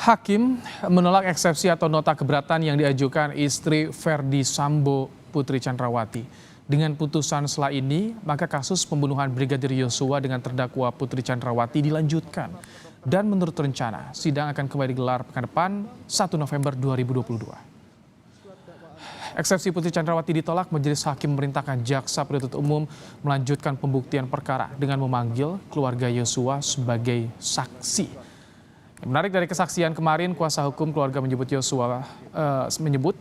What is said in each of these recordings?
Hakim menolak eksepsi atau nota keberatan yang diajukan istri Verdi Sambo, Putri Chandrawati. Dengan putusan setelah ini, maka kasus pembunuhan Brigadir Yosua dengan terdakwa Putri Chandrawati dilanjutkan. Dan menurut rencana, sidang akan kembali digelar pekan depan 1 November 2022. Eksepsi Putri Chandrawati ditolak, majelis hakim memerintahkan jaksa penuntut umum melanjutkan pembuktian perkara dengan memanggil keluarga Yosua sebagai saksi. Menarik dari kesaksian kemarin, kuasa hukum keluarga menyebut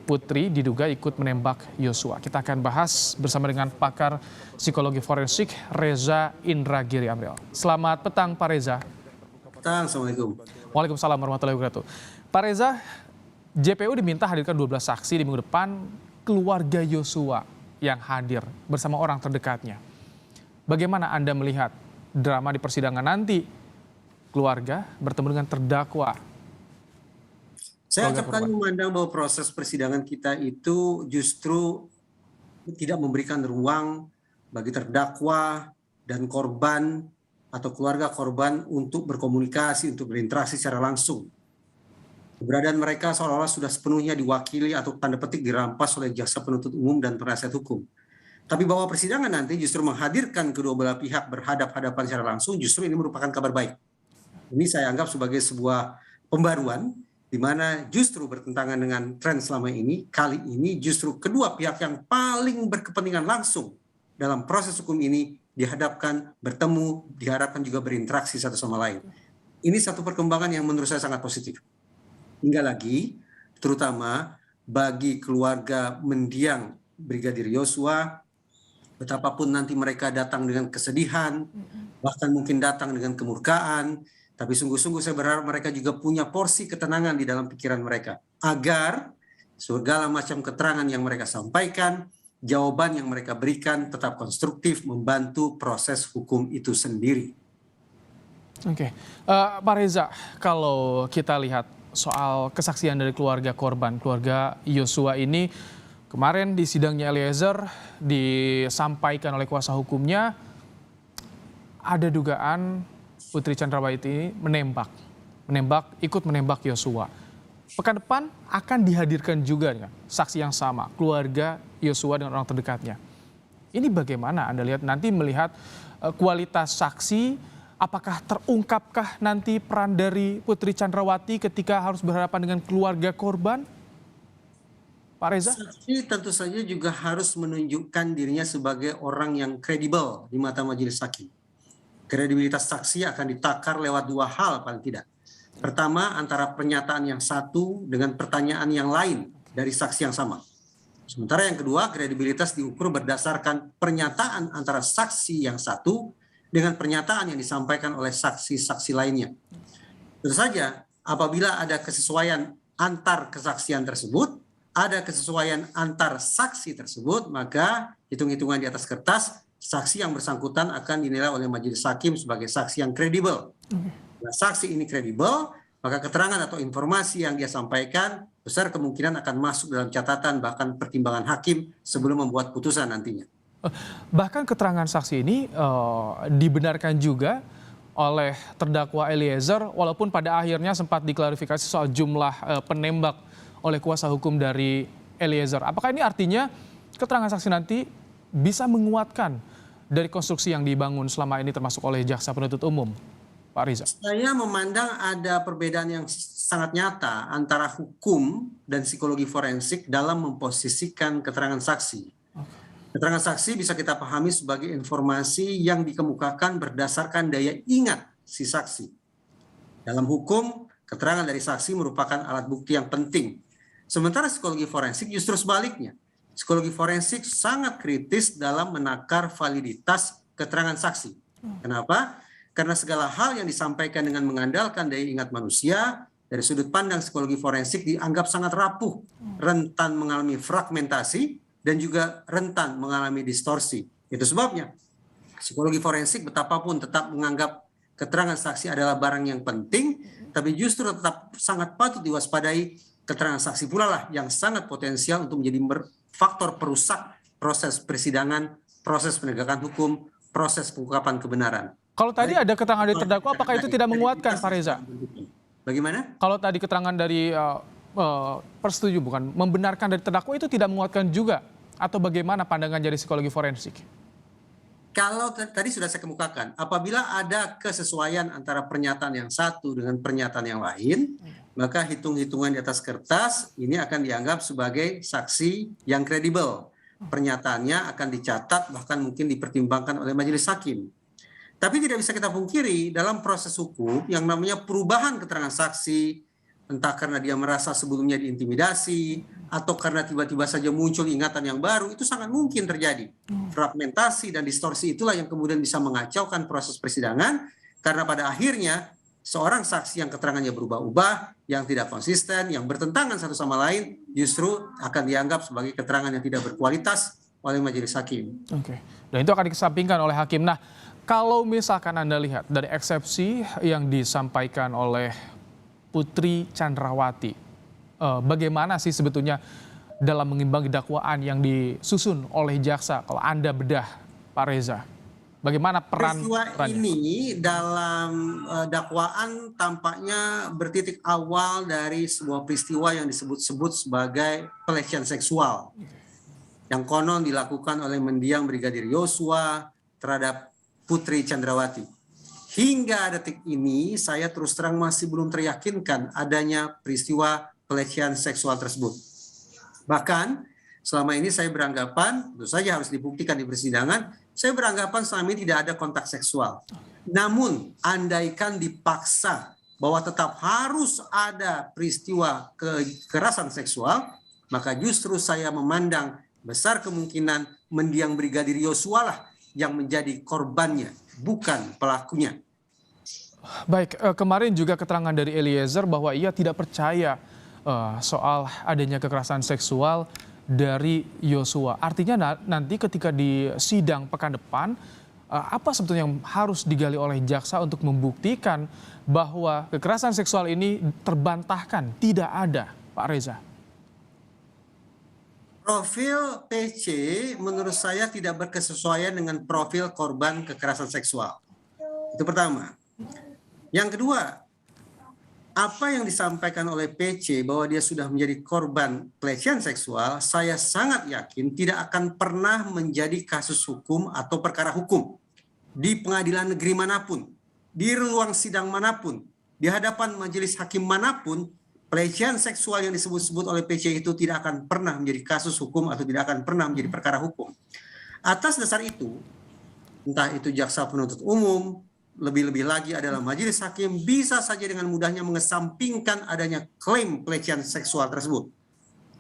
Putri diduga ikut menembak Yosua. Kita akan bahas bersama dengan pakar psikologi forensik Reza Indragiri Amril. Selamat petang Pak Reza. Assalamualaikum. Waalaikumsalam warahmatullahi wabarakatuh. Pak Reza, JPU diminta hadirkan 12 saksi di minggu depan, keluarga Yosua yang hadir bersama orang terdekatnya. Bagaimana Anda melihat drama di persidangan nanti? Keluarga bertemu dengan terdakwa. Saya acapkali memandang bahwa proses persidangan kita itu justru tidak memberikan ruang bagi terdakwa dan korban atau keluarga korban untuk berkomunikasi, untuk berinteraksi secara langsung. Keberadaan mereka seolah-olah sudah sepenuhnya diwakili atau tanda petik dirampas oleh jaksa penuntut umum dan penasihat hukum. Tapi bahwa persidangan nanti justru menghadirkan kedua belah pihak berhadap-hadapan secara langsung, justru ini merupakan kabar baik. Ini saya anggap sebagai sebuah pembaruan di mana justru bertentangan dengan tren selama ini. Kali ini justru kedua pihak yang paling berkepentingan langsung dalam proses hukum ini dihadapkan, bertemu, diharapkan juga berinteraksi satu sama lain. Ini satu perkembangan yang menurut saya sangat positif. Hingga lagi, terutama bagi keluarga mendiang Brigadir Yosua, betapapun nanti mereka datang dengan kesedihan, bahkan mungkin datang dengan kemurkaan, tapi sungguh-sungguh saya berharap mereka juga punya porsi ketenangan di dalam pikiran mereka. Agar segala macam keterangan yang mereka sampaikan, jawaban yang mereka berikan tetap konstruktif membantu proses hukum itu sendiri. Oke, Pak Reza, kalau kita lihat soal kesaksian dari keluarga korban, keluarga Yosua ini, kemarin di sidangnya Eliezer disampaikan oleh kuasa hukumnya, ada dugaan Putri Chandrawati ikut menembak Yosua. Pekan depan akan dihadirkan juga ya, saksi yang sama, keluarga Yosua dengan orang terdekatnya. Ini bagaimana Anda lihat nanti melihat kualitas saksi, apakah terungkapkah nanti peran dari Putri Chandrawati ketika harus berhadapan dengan keluarga korban? Pak Reza? Saksi tentu saja juga harus menunjukkan dirinya sebagai orang yang kredibel di mata majelis hakim. Kredibilitas saksi akan ditakar lewat dua hal paling tidak. Pertama, antara pernyataan yang satu dengan pertanyaan yang lain dari saksi yang sama. Sementara yang kedua, kredibilitas diukur berdasarkan pernyataan antara saksi yang satu dengan pernyataan yang disampaikan oleh saksi-saksi lainnya. Tentu saja, apabila ada kesesuaian antar kesaksian tersebut, ada kesesuaian antar saksi tersebut, maka hitung-hitungan di atas kertas, saksi yang bersangkutan akan dinilai oleh majelis hakim sebagai saksi yang kredibel. Nah, saksi ini kredibel, maka keterangan atau informasi yang dia sampaikan besar kemungkinan akan masuk dalam catatan bahkan pertimbangan hakim sebelum membuat putusan nantinya. Bahkan keterangan saksi ini dibenarkan juga oleh terdakwa Eliezer, walaupun pada akhirnya sempat diklarifikasi soal jumlah penembak oleh kuasa hukum dari Eliezer. Apakah ini artinya keterangan saksi nanti bisa menguatkan dari konstruksi yang dibangun selama ini termasuk oleh jaksa penuntut umum, Pak Riza? Saya memandang ada perbedaan yang sangat nyata antara hukum dan psikologi forensik dalam memposisikan keterangan saksi. Keterangan saksi bisa kita pahami sebagai informasi yang dikemukakan berdasarkan daya ingat si saksi. Dalam hukum, keterangan dari saksi merupakan alat bukti yang penting. Sementara psikologi forensik justru sebaliknya. Psikologi forensik sangat kritis dalam menakar validitas keterangan saksi. Kenapa? Karena segala hal yang disampaikan dengan mengandalkan daya ingat manusia, dari sudut pandang psikologi forensik dianggap sangat rapuh, rentan mengalami fragmentasi, dan juga rentan mengalami distorsi. Itu sebabnya psikologi forensik betapapun tetap menganggap keterangan saksi adalah barang yang penting, tapi justru tetap sangat patut diwaspadai keterangan saksi pula lah yang sangat potensial untuk menjadi faktor perusak proses persidangan, proses penegakan hukum, proses pengungkapan kebenaran. Kalau tadi ada keterangan dari terdakwa, apakah itu tidak menguatkan, Pak Reza? Bagaimana? Kalau tadi keterangan dari persetuju bukan membenarkan dari terdakwa itu tidak menguatkan juga atau bagaimana pandangan dari psikologi forensik? Kalau tadi sudah saya kemukakan, apabila ada kesesuaian antara pernyataan yang satu dengan pernyataan yang lain, maka hitung-hitungan di atas kertas ini akan dianggap sebagai saksi yang kredibel. Pernyataannya akan dicatat, bahkan mungkin dipertimbangkan oleh majelis hakim. Tapi tidak bisa kita pungkiri dalam proses hukum yang namanya perubahan keterangan saksi, entah karena dia merasa sebelumnya diintimidasi, atau karena tiba-tiba saja muncul ingatan yang baru, itu sangat mungkin terjadi. Fragmentasi dan distorsi itulah yang kemudian bisa mengacaukan proses persidangan, karena pada akhirnya seorang saksi yang keterangannya berubah-ubah, yang tidak konsisten, yang bertentangan satu sama lain, justru akan dianggap sebagai keterangan yang tidak berkualitas oleh majelis hakim. Oke, dan itu akan dikesampingkan oleh hakim. Nah, kalau misalkan Anda lihat dari eksepsi yang disampaikan oleh Putri Chandrawati, bagaimana sih sebetulnya dalam mengimbangi dakwaan yang disusun oleh jaksa? Kalau Anda bedah, Pak Reza, bagaimana perannya? Peristiwa ini dalam dakwaan tampaknya bertitik awal dari sebuah peristiwa yang disebut-sebut sebagai pelecehan seksual, yang konon dilakukan oleh mendiang Brigadir Yosua terhadap Putri Chandrawati. Hingga detik ini saya terus terang masih belum teryakinkan adanya peristiwa pelecehan seksual tersebut. Bahkan selama ini saya beranggapan, tentu saja harus dibuktikan di persidangan, saya beranggapan selama ini tidak ada kontak seksual. Namun andaikan dipaksa bahwa tetap harus ada peristiwa kekerasan seksual, maka justru saya memandang besar kemungkinan mendiang Brigadir Yosua lah yang menjadi korbannya, bukan pelakunya. Baik, kemarin juga keterangan dari Eliezer bahwa ia tidak percaya soal adanya kekerasan seksual dari Yosua. Artinya nanti ketika di sidang pekan depan, apa sebetulnya yang harus digali oleh jaksa untuk membuktikan bahwa kekerasan seksual ini terbantahkan, tidak ada, Pak Reza? Profil PC menurut saya tidak berkesesuaian dengan profil korban kekerasan seksual. Itu pertama. Yang kedua, apa yang disampaikan oleh PC bahwa dia sudah menjadi korban pelecehan seksual, saya sangat yakin tidak akan pernah menjadi kasus hukum atau perkara hukum di pengadilan negeri manapun, di ruang sidang manapun, di hadapan majelis hakim manapun. Pelecehan seksual yang disebut-sebut oleh PC itu tidak akan pernah menjadi kasus hukum atau tidak akan pernah menjadi perkara hukum. Atas dasar itu, entah itu jaksa penuntut umum, lebih-lebih lagi adalah majelis hakim bisa saja dengan mudahnya mengesampingkan adanya klaim pelecehan seksual tersebut.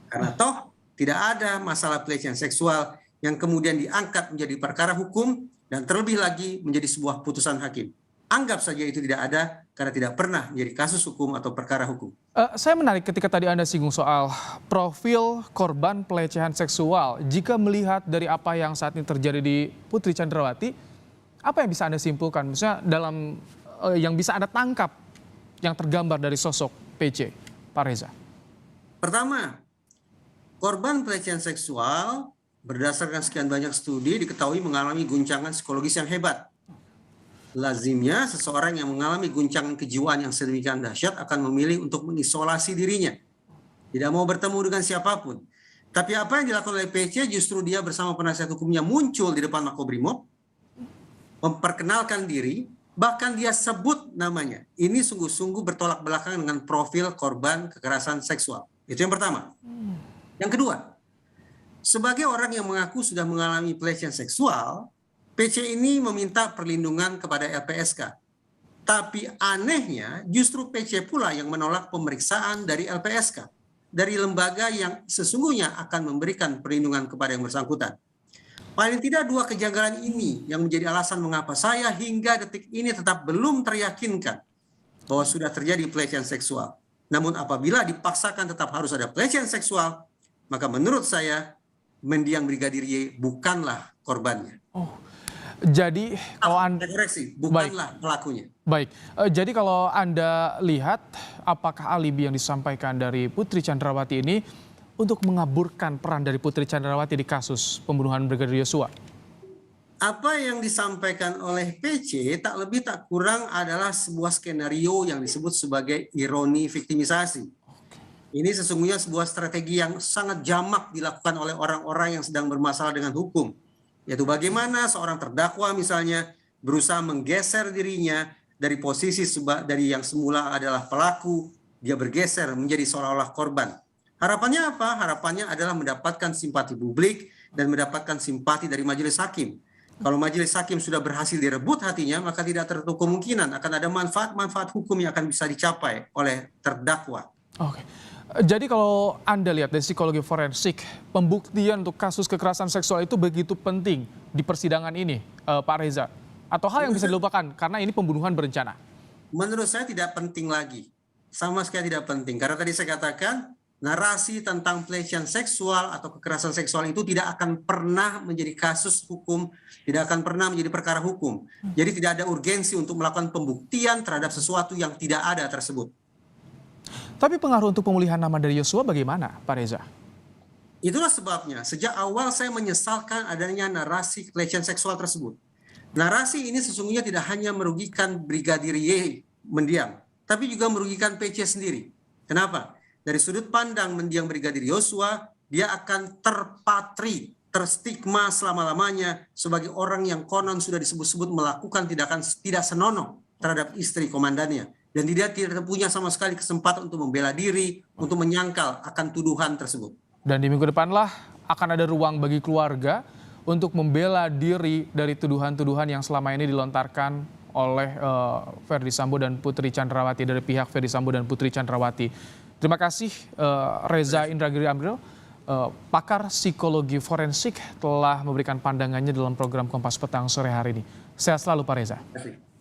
Karena toh tidak ada masalah pelecehan seksual yang kemudian diangkat menjadi perkara hukum dan terlebih lagi menjadi sebuah putusan hakim. Anggap saja itu tidak ada karena tidak pernah menjadi kasus hukum atau perkara hukum. Saya menarik ketika tadi Anda singgung soal profil korban pelecehan seksual. Jika melihat dari apa yang saat ini terjadi di Putri Chandrawati, apa yang bisa Anda simpulkan? Misalnya dalam yang bisa Anda tangkap yang tergambar dari sosok PC, Pak Reza. Pertama, korban pelecehan seksual berdasarkan sekian banyak studi diketahui mengalami guncangan psikologis yang hebat. Lazimnya seseorang yang mengalami guncangan kejiwaan yang sedemikian dahsyat akan memilih untuk mengisolasi dirinya. Tidak mau bertemu dengan siapapun. Tapi apa yang dilakukan oleh PC justru dia bersama penasihat hukumnya muncul di depan Makobrimob, memperkenalkan diri, bahkan dia sebut namanya. Ini sungguh-sungguh bertolak belakang dengan profil korban kekerasan seksual. Itu yang pertama. Yang kedua, sebagai orang yang mengaku sudah mengalami pelecehan seksual, PC ini meminta perlindungan kepada LPSK. Tapi anehnya justru PC pula yang menolak pemeriksaan dari LPSK, dari lembaga yang sesungguhnya akan memberikan perlindungan kepada yang bersangkutan. Paling tidak dua kejanggalan ini yang menjadi alasan mengapa saya hingga detik ini tetap belum teryakinkan bahwa sudah terjadi pelecehan seksual. Namun apabila dipaksakan tetap harus ada pelecehan seksual, maka menurut saya mendiang Brigadir Y bukanlah korbannya. Jadi kalau Anda bukanlah pelakunya. Baik, jadi kalau Anda lihat apakah alibi yang disampaikan dari Putri Chandrawati ini untuk mengaburkan peran dari Putri Chandrawati di kasus pembunuhan Brigadir Yosua? apa yang disampaikan oleh PC tak lebih tak kurang adalah sebuah skenario yang disebut sebagai ironi viktimisasi. Ini sesungguhnya sebuah strategi yang sangat jamak dilakukan oleh orang-orang yang sedang bermasalah dengan hukum. Yaitu bagaimana seorang terdakwa misalnya berusaha menggeser dirinya dari posisi dari yang semula adalah pelaku, dia bergeser menjadi seolah-olah korban. Harapannya apa? Harapannya adalah mendapatkan simpati publik dan mendapatkan simpati dari majelis hakim. Kalau majelis hakim sudah berhasil direbut hatinya, maka tidak tertutup kemungkinan akan ada manfaat-manfaat hukum yang akan bisa dicapai oleh terdakwa. Oke. Jadi kalau Anda lihat dari psikologi forensik, pembuktian untuk kasus kekerasan seksual itu begitu penting di persidangan ini, Pak Reza? Atau hal yang bisa dilupakan karena ini pembunuhan berencana? Menurut saya tidak penting lagi. Sama sekali tidak penting. Karena tadi saya katakan, narasi tentang pelecehan seksual atau kekerasan seksual itu tidak akan pernah menjadi kasus hukum, tidak akan pernah menjadi perkara hukum. Jadi tidak ada urgensi untuk melakukan pembuktian terhadap sesuatu yang tidak ada tersebut. Tapi pengaruh untuk pemulihan nama dari Yosua bagaimana, Pak Reza? Itulah sebabnya sejak awal saya menyesalkan adanya narasi pelecehan seksual tersebut. Narasi ini sesungguhnya tidak hanya merugikan Brigadir Y mendiang, tapi juga merugikan PC sendiri. Kenapa? Dari sudut pandang mendiang Brigadir Yosua, dia akan terpatri, terstigma selama-lamanya sebagai orang yang konon sudah disebut-sebut melakukan tindakan tidak senonoh terhadap istri komandannya. Dan dia tidak punya sama sekali kesempatan untuk membela diri, untuk menyangkal akan tuduhan tersebut. Dan di minggu depanlah akan ada ruang bagi keluarga untuk membela diri dari tuduhan-tuduhan yang selama ini dilontarkan oleh Ferdy Sambo dan Putri Chandrawati, dari pihak Ferdy Sambo dan Putri Chandrawati. Terima kasih Reza Indragiri Amril, pakar psikologi forensik, telah memberikan pandangannya dalam program Kompas Petang sore hari ini. Sehat selalu Pak Reza. Terima kasih.